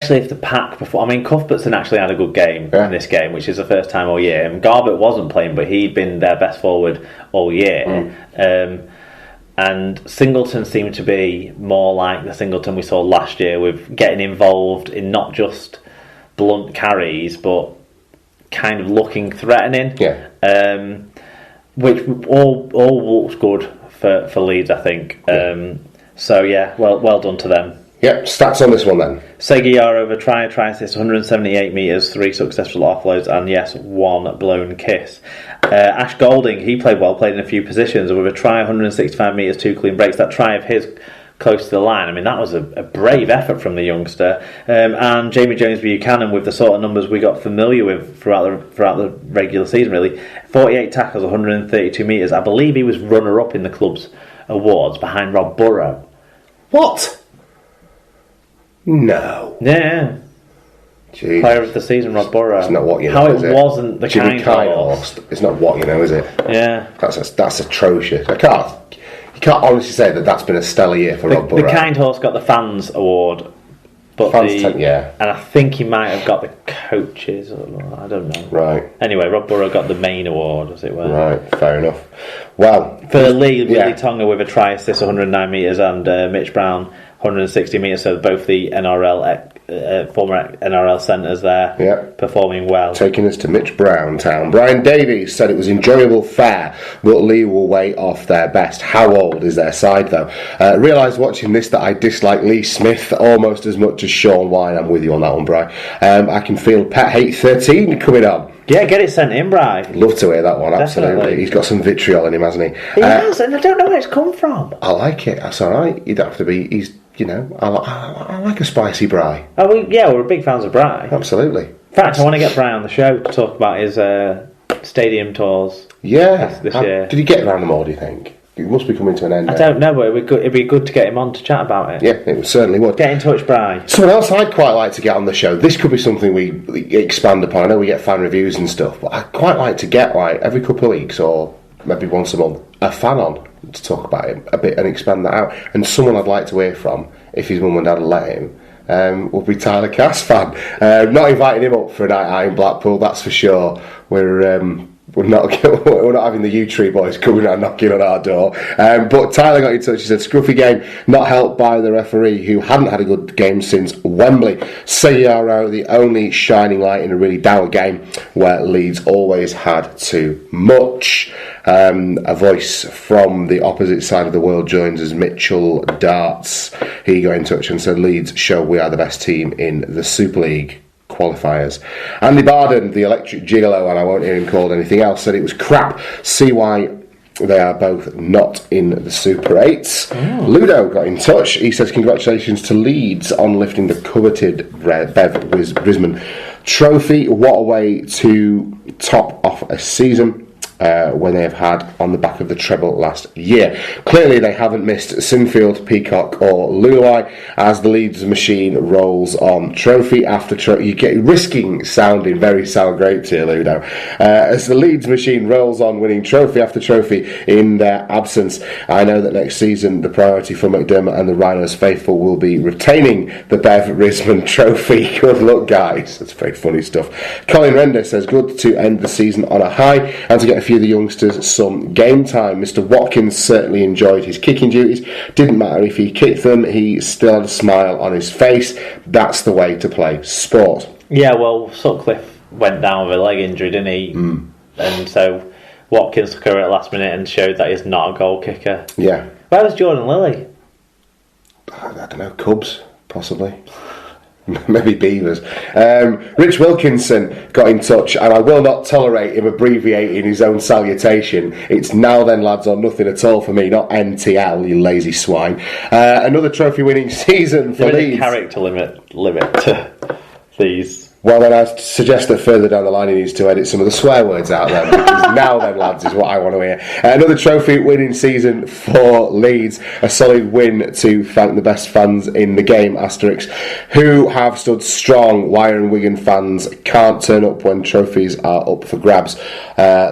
especially if the pack before. I mean, Cuthbertson actually had a good game in this game, which is the first time all year. And Garbett wasn't playing, but he'd been their best forward all year. And Singleton seemed to be more like the Singleton we saw last year, with getting involved in not just blunt carries, but kind of looking threatening. Which all looks good for Leeds, I think. So yeah, well done to them. Yep, stats on this one then. Seguiar over try assist, 178 metres, 3 successful offloads, and yes, 1 blown kiss. Ash Golding, he played in a few positions with a try, 165 metres, 2 clean breaks. That try of his close to the line, I mean, that was a brave effort from the youngster. And Jamie Jones Buchanan, with the sort of numbers we got familiar with throughout the regular season, really. 48 tackles, 132 metres. I believe he was runner-up in the club's awards behind Rob Burrow. What? No. Yeah. Jeez. Player of the season, Rob Burrow. It's not what you know. How is it it wasn't the Jimmy kind horse. It's not what you know, is it? Yeah. That's atrocious. You can't honestly say that that's been a stellar year for Rob Burrow. The kind horse got the fans award, but and I think he might have got the coaches. I don't know. Right. Anyway, Rob Burrow got the main award, as it were. Right. Fair enough. Well, for Lee, Willie Tonga with a try assist, 109 metres, and Mitch Brown, 160 metres. So both the former NRL centres there, performing well. Taking us to Mitch Brown town. Brian Davies said it was enjoyable fare, but Lee will way off their best. How old is their side though? Realised watching this that I dislike Lee Smith almost as much as Sean Wine. I'm with you on that one, Brian. I can feel Pet Hate 13 coming on. Yeah, get it sent in, Brian. Love to hear that one, Definitely. absolutely. He's got some vitriol in him, hasn't he? He has, and I don't know where it's come from. I like it, that's alright. You don't have to be, I like a spicy Bri. We're big fans of Bri. Absolutely. In fact, I want to get Bri on the show to talk about his stadium tours this year. Did he get around them all, do you think? It must be coming to an end now. I don't know, but it'd be good to get him on to chat about it. Yeah, it certainly would. Get in touch, Bri. Someone else I'd quite like to get on the show. This could be something we expand upon. I know we get fan reviews and stuff, but I'd quite like to get, every couple of weeks or maybe once a month, a fan on to talk about him a bit and expand that out. And someone I'd like to hear from, if his mum and dad will let him, would be Tyler Cass fan. Not inviting him up for a night out in Blackpool, that's for sure. We're not having the U-Tree boys coming around knocking on our door. But Tyler got in touch. He said, scruffy game, not helped by the referee, who hadn't had a good game since Wembley. Sayaro, the only shining light in a really dour game where Leeds always had too much. A voice from the opposite side of the world joins us, Mitchell Darts. He got in touch and said, Leeds show we are the best team in the Super League qualifiers. Andy Barden, the electric gigolo, and I won't hear him called anything else, said it was crap. See why they are both not in the Super 8s. Ludo got in touch. He says congratulations to Leeds on lifting the coveted Bev Brisbane trophy. What a way to top off a season when they have had on the back of the treble last year. Clearly they haven't missed Sinfield, Peacock or Lulai as the Leeds machine rolls on trophy after trophy. You get risking sounding very sour grapes here, Ludo. As the Leeds machine rolls on winning trophy after trophy in their absence. I know that next season the priority for McDermott and the Rhinos faithful will be retaining the Bev Risman trophy. Good luck, guys. That's very funny stuff. Colin Render says good to end the season on a high and to get a few of the youngsters some game time. Mr. Watkins certainly enjoyed his kicking duties. Didn't matter if he kicked them, he still had a smile on his face. That's the way to play sport. Yeah, well, Sutcliffe went down with a leg injury, didn't he? And so Watkins took over at the last minute and showed that he's not a goal kicker. Yeah. Where was Jordan Lilly? I don't know, Cubs, possibly. Maybe Beavers. Rich Wilkinson got in touch, and I will not tolerate him abbreviating his own salutation. It's now then, lads, or nothing at all for me, not NTL, you lazy swine. Another trophy-winning season for Leeds. Character limit to these Well, then I suggest that further down the line he needs to edit some of the swear words out then, because now then, lads, is what I want to hear. Another trophy winning season for Leeds. A solid win to thank the best fans in the game, Asterix, who have stood strong. Wire and Wigan fans can't turn up when trophies are up for grabs.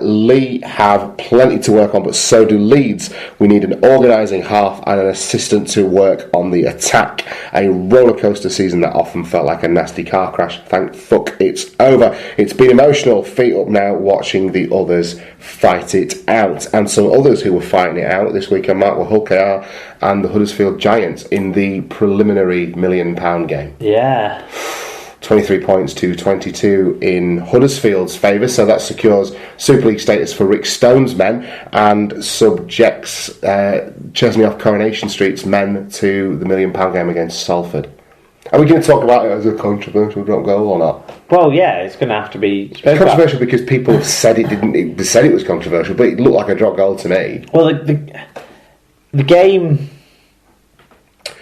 Lee have plenty to work on, but so do Leeds. We need an organising half and an assistant to work on the attack. A rollercoaster season that often felt like a nasty car crash. Thank fuck it's over. It's been emotional. Feet up now watching the others fight it out. And some others who were fighting it out this weekend, Mark, were Hull KR and the Huddersfield Giants in the preliminary £1 million game. Yeah. 23 points to 22 in Huddersfield's favour, so that secures Super League status for Rick Stone's men and subjects Chesney off Coronation Street's men to the £1 million game against Salford. Are we going to talk about it as a controversial drop goal or not? Well, yeah, it's going to have to be it's controversial because people said it didn't. They said it was controversial, but it looked like a drop goal to me. Well, the game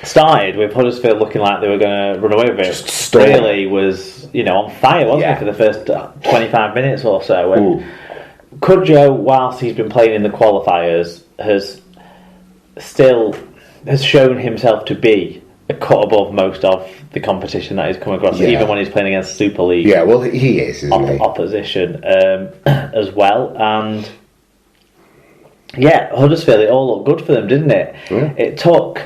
started with Huddersfield looking like they were going to run away with it. Really was, on fire, wasn't it, for the first 25 minutes or so. And Cudjoe, whilst he's been playing in the qualifiers, has shown himself to be a cut above most of the competition that he's come across, even when he's playing against Super League. Yeah, well, he is, isn't he? Opposition as well. And Huddersfield, it all looked good for them, didn't it? Yeah. It took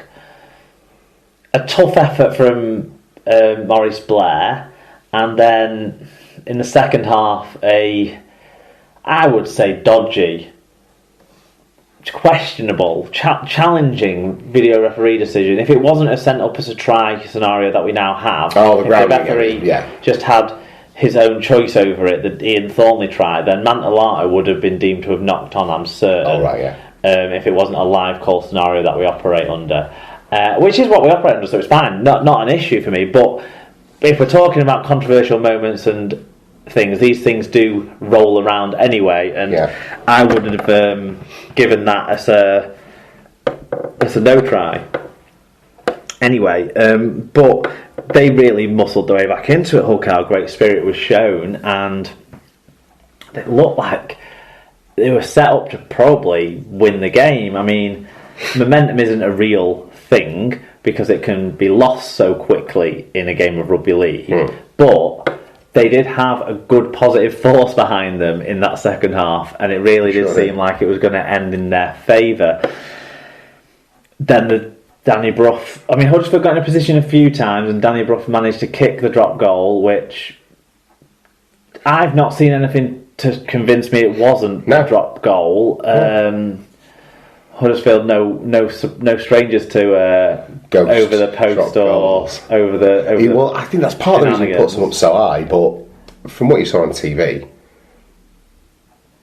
a tough effort from Maurice Blair, and then in the second half, I would say dodgy, questionable, challenging video referee decision. If it wasn't a sent up as a try scenario that we now have, if the referee just had his own choice over it, that Ian Thornley tried, then Mantelata would have been deemed to have knocked on, I'm certain. If it wasn't a live call scenario that we operate under. Which is what we operate under, so it's fine. Not an issue for me, but if we're talking about controversial moments and things, these things do roll around anyway, and I would have given that as a no try anyway. But they really muscled their way back into it. Hull KR, great spirit was shown, and it looked like they were set up to probably win the game. I mean, momentum isn't a real thing because it can be lost so quickly in a game of rugby league, but they did have a good positive force behind them in that second half, and it really did seem like it was going to end in their favour. Then the Danny Brough, Huddersfield got in a position a few times, and Danny Brough managed to kick the drop goal, which I've not seen anything to convince me it wasn't a drop goal. Huddersfield, no strangers to over the post or over the. Well, I think that's part of the reason he puts them up so high. But from what you saw on TV,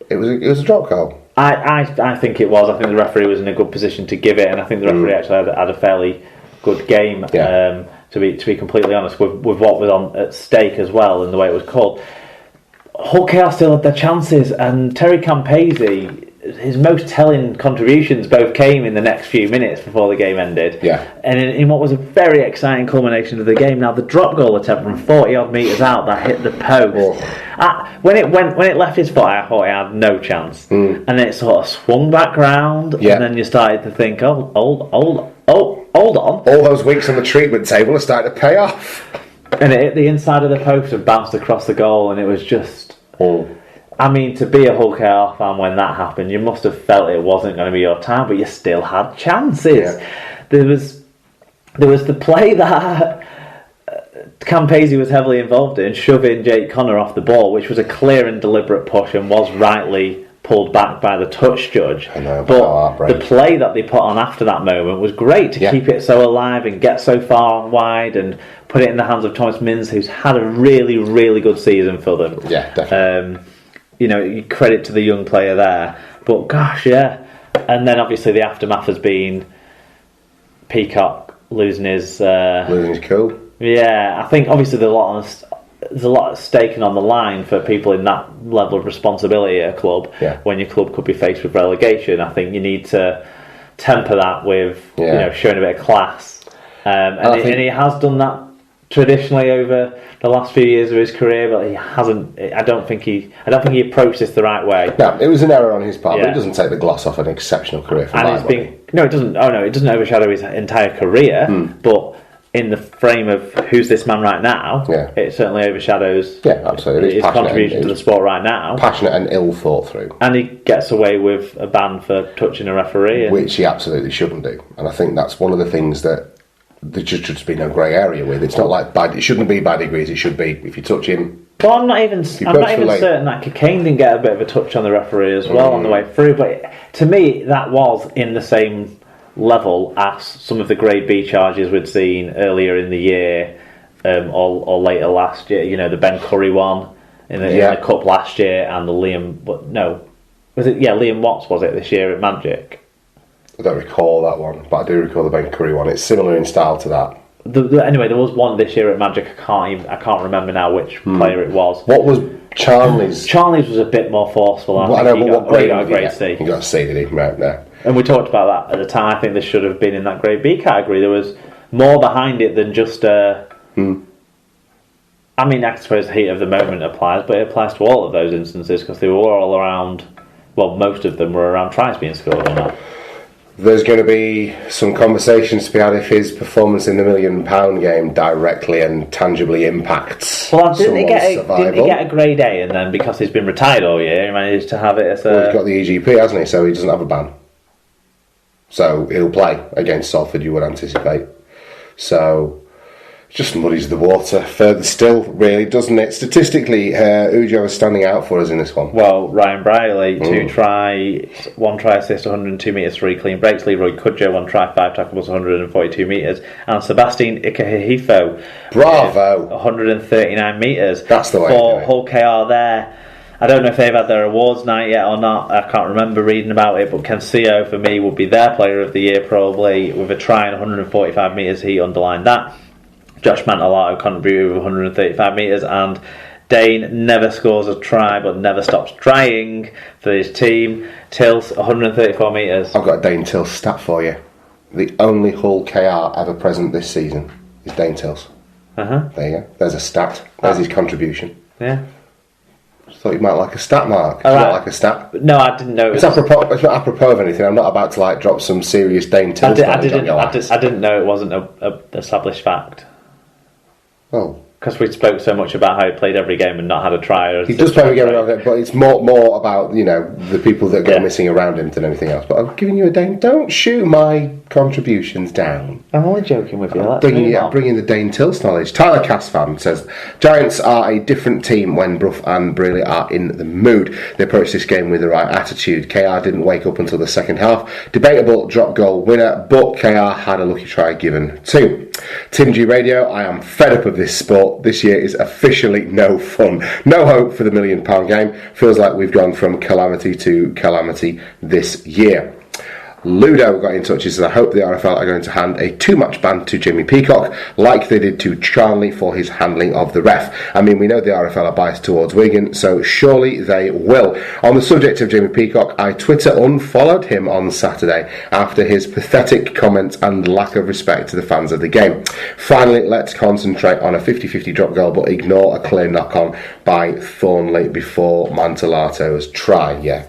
it was a drop goal. I think it was. I think the referee was in a good position to give it, and I think the referee actually had a fairly good game. To be completely honest, with what was on at stake as well, and the way it was called. Hull KR still had their chances, and Terry Campese, his most telling contributions both came in the next few minutes before the game ended. And in what was a very exciting culmination of the game. Now, the drop goal attempt from 40 odd metres out that hit the post. When it left his foot, I thought it had no chance. And then it sort of swung back round, and then you started to think, hold on. All those weeks on the treatment table are starting to pay off. And it hit the inside of the post and bounced across the goal, and it was just. To be a Hull KR fan when that happened, you must have felt it wasn't going to be your time, but you still had chances. There was the play that Campese was heavily involved in, shoving Jake Connor off the ball, which was a clear and deliberate push and was rightly pulled back by the touch judge. But the play that they put on after that moment was great to keep it so alive and get so far wide and put it in the hands of Thomas Minns, who's had a really, really good season for them. Yeah, definitely. Credit to the young player there. But gosh, and then obviously the aftermath has been Peacock losing his cool. Yeah, I think obviously there's a lot at stake and on the line for people in that level of responsibility at a club. When your club could be faced with relegation, I think you need to temper that with showing a bit of class. And he has done that traditionally over the last few years of his career, but he hasn't. I don't think he approached this the right way. No, it was an error on his part, but it doesn't take the gloss off an exceptional career for my money. No, it doesn't. Oh no, it doesn't overshadow his entire career. But in the frame of who's this man right now, it certainly overshadows. Yeah, absolutely. His contribution to the sport right now. Passionate and ill thought through. And he gets away with a ban for touching a referee, which he absolutely shouldn't do. And I think that's one of the things that there should be no grey area with. It's not like it shouldn't be by degrees. It should be if you touch him. Well, I'm not even certain that Cocaine didn't get a bit of a touch on the referee as well on the way through. But to me, that was in the same level as some of the Grade B charges we'd seen earlier in the year or later last year. You know, the Ben Curry one in the Cup last year, and the Liam Watts was it this year at Magic? I don't recall that one, but I do recall the Ben Curry one. It's similar in style to that. Anyway, there was one this year at Magic. I can't remember now which player it was. What was Charlie's? Charlie's was a bit more forceful. What grade? He got a grade C. He got a C, did he? Right there. And we talked about that at the time. I think this should have been in that grade B category. There was more behind it than just. I mean, I suppose the heat of the moment applies, but it applies to all of those instances because they were all around. Well, most of them were around tries being scored or not. There's going to be some conversations to be had if his performance in the £1 million game directly and tangibly impacts someone's survival. Didn't he get a grade A, and then because he's been retired all year, he managed to have it as a... Well, he's got the EGP, hasn't he? So he doesn't have a ban. So he'll play against Salford, you would anticipate. So... just muddies the water further still, really, doesn't it? Statistically, Ujo is standing out for us in this one. Well, Ryan Brierley, 2 tries, 1 try assist, 102 metres, 3 clean breaks. Leroy Cudjoe, 1 try, 5 tackles, 142 metres. And Sebastian Ikehifo, bravo, 139 metres. That's the way. For Hull KR there. I don't know if they've had their awards night yet or not. I can't remember reading about it, but Cancillo, for me, would be their player of the year, probably. With a try and 145 metres, he underlined that. Josh Mantellato contributed with 135 metres, and Dane never scores a try but never stops trying for his team. Tills, 134 metres. I've got a Dane Tills stat for you. The only Hull KR ever present this season is Dane Tills. There you go. There's a stat. There's his contribution. Yeah. I thought you might like a stat, Mark. Do you not like a stat? No, I didn't know. It's not apropos of anything. I'm not about to drop some serious Dane Tills. I didn't know it wasn't a established fact. Well, because we spoke so much about how he played every game and not had a try. He does play every game, but it's more about the people that go missing around him than anything else. But I'm giving you a Dane. Don't shoot my contributions down. I'm only joking with you. Bringing the Dane Tills knowledge. Tyler Cassfan says Giants are a different team when Brough and Brearley are in the mood. They approach this game with the right attitude. KR didn't wake up until the second half. Debatable drop goal winner, but KR had a lucky try given too. Tim G Radio, I am fed up of this sport. This year is officially no fun. No hope for the £1 million game. Feels like we've gone from calamity to calamity this year. Ludo got in touch and said, I hope the RFL are going to hand a 2-match ban to Jamie Peacock like they did to Charnley for his handling of the ref. I mean, we know the RFL are biased towards Wigan, so surely they will. On the subject of Jamie Peacock, I Twitter unfollowed him on Saturday after his pathetic comments and lack of respect to the fans of the game. Finally, let's concentrate on a 50-50 drop goal but ignore a clear knock-on by Thornley before Mantellato's try. Yeah.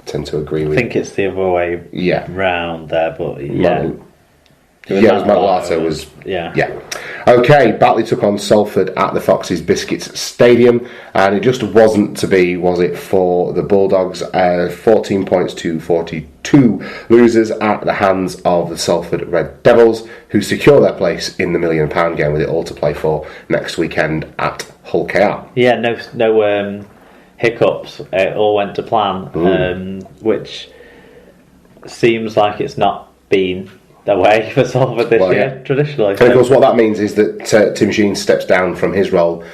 Tend to agree with. I think it's the other way round there, but yeah. Mantellato's was. Yeah. Okay, Batley took on Salford at the Foxes Biscuits Stadium, and it just wasn't to be, was it, for the Bulldogs? 14 points to 42 losers at the hands of the Salford Red Devils, who secure their place in the £1 million game with it all to play for next weekend at Hull KR. Yeah, no hiccups. It all went to plan, which seems like it's not been the way for Salford this year, traditionally. And of course, what that means is that Tim Sheen steps down from his role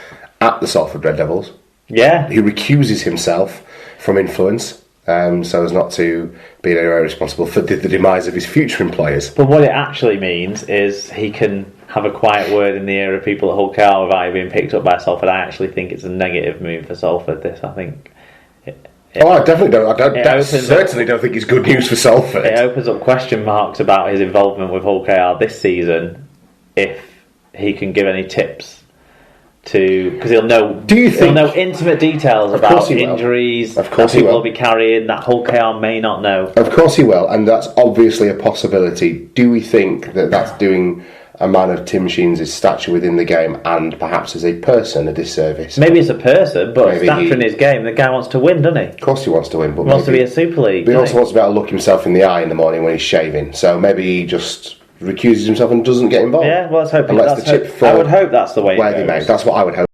at the Salford Red Devils. Yeah. He recuses himself from influence, so as not to be in any way responsible for the demise of his future employers. But what it actually means is he can have a quiet word in the ear of people at Hull KR without being picked up by Salford. I actually think it's a negative move for Salford, this. I think... I definitely don't. I certainly don't think it's good news for Salford. It opens up question marks about his involvement with Hull KR this season if he can give any tips to, because he'll know. Do you he'll think? know intimate details Of course about he will. injuries Of course that he people will. will be carrying that Hulk KR may not know. Of course he will, and that's obviously a possibility. Do we think that that's doing a man of Tim Sheen's stature within the game and perhaps as a person a disservice? Maybe as a person, but Maybe stature in his game, the guy wants to win, doesn't he? Of course he wants to win, but He wants to be maybe a Super League. but he doesn't also wants to be able to look himself in the eye in the morning when he's shaving. So maybe he just recuses himself and doesn't get involved. Yeah, well, let's hope. And lets the chip fall I would hope that's the way where it they goes. may. That's what I would hope.